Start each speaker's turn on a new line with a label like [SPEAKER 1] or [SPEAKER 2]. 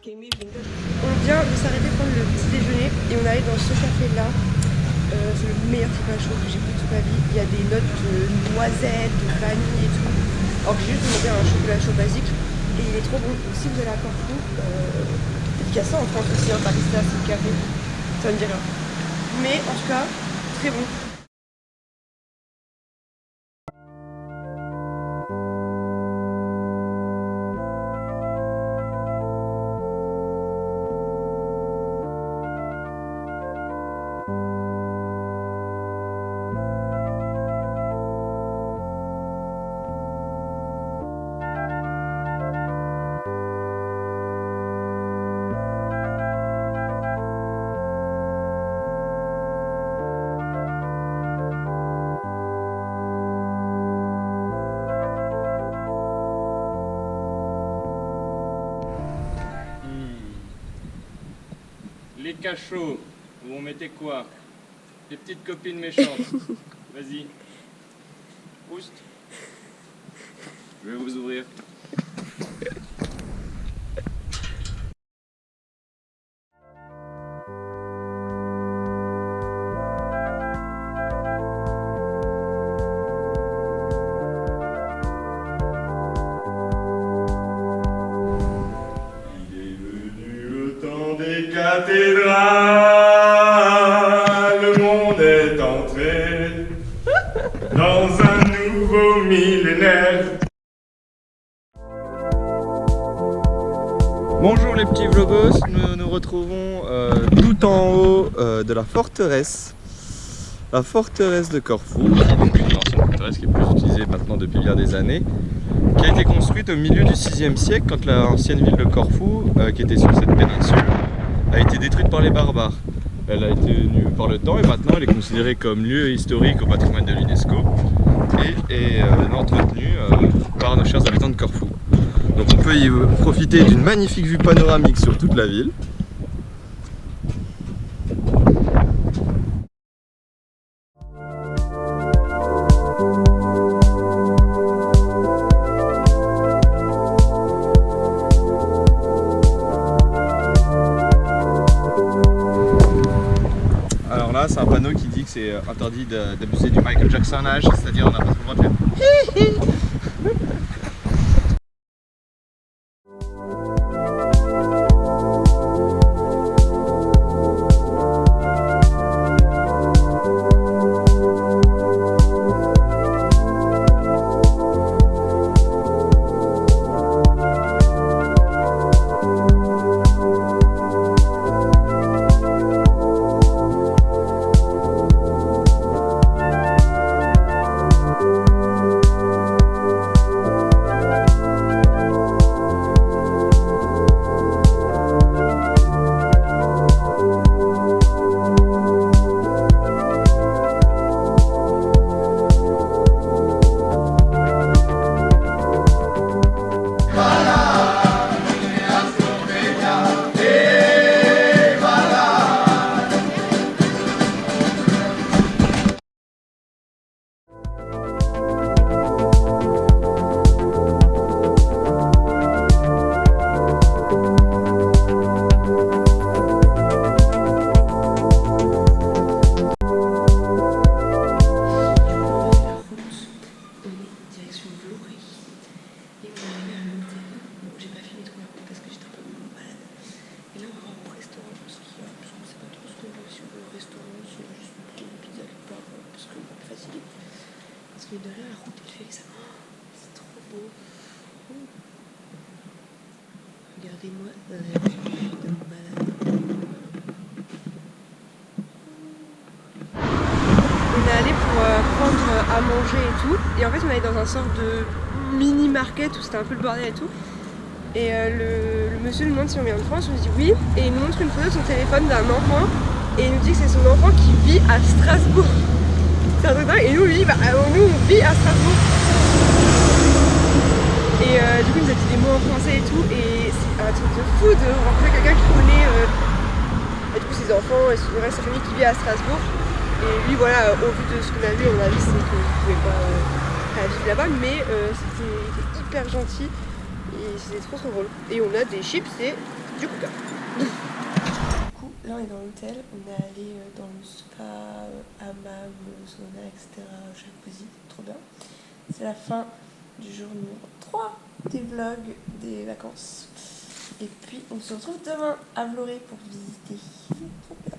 [SPEAKER 1] On vient de s'arrêter prendre le petit déjeuner et on allait dans ce café là. C'est le meilleur chocolat chaud que j'ai pris toute ma vie. Il y a des notes de noisettes, de vanille et tout. Alors que j'ai juste demandé un chocolat chaud basique et il est trop bon. Donc si vous allez à Corfou, peut-être qu'il y a ça en France aussi, un barista, c'est le café. Ça me dit rien. Mais en tout cas, très bon.
[SPEAKER 2] Les cachots, où on mettait quoi? Des petites copines méchantes. Vas-y. Oust. Je vais vous ouvrir.
[SPEAKER 3] Des cathédrales, le monde est entré dans un nouveau millénaire.
[SPEAKER 4] Bonjour les petits vlogos, nous nous retrouvons tout en haut de la forteresse de Corfou, donc une ancienne forteresse qui est plus utilisée maintenant depuis bien des années, qui a été construite au milieu du 6e siècle quand l'ancienne ville de Corfou, qui était sur cette péninsule, a été détruite par les barbares. Elle a été tenue par le temps et maintenant elle est considérée comme lieu historique au patrimoine de l'UNESCO et est entretenue par nos chers habitants de Corfou. Donc on peut y profiter d'une magnifique vue panoramique sur toute la ville. Alors là, c'est un panneau qui dit que c'est interdit d'abuser du Michael Jacksonage, c'est-à-dire on n'a pas trop le droit de faire hi-hi.
[SPEAKER 1] Parce que derrière la route, elle fait ça. Oh, c'est trop beau. Regardez-moi de mon balade. On est allé pour prendre à manger et tout. Et en fait, on est allé dans un sort de mini market où c'était un peu le bordel et tout. Et le monsieur nous demande si on vient de France. On lui dit oui. Et il nous montre une photo de son téléphone d'un enfant. Et il nous dit que c'est son enfant qui vit à Strasbourg. C'est un truc dingue. Et nous, lui, nous, on vit à Strasbourg. Et du coup, il nous a dit des mots en français et tout. Et c'est un truc de fou de rencontrer quelqu'un qui connaît du coup, ses enfants et le reste de sa famille qui vit à Strasbourg. Et lui, voilà, au vu de ce qu'on a vu, on a vu, c'est qu'il ne pouvait pas vivre là-bas. Mais il était hyper gentil. Et c'était trop drôle. Et on a des chips et du coup, du coup, là on est dans l'hôtel, on est allé dans le spa, hammam, sauna, etc. Jacuzzi, trop bien. C'est la fin du jour numéro 3 des vlogs des vacances. Et puis on se retrouve demain à Vloré pour visiter. Trop bien.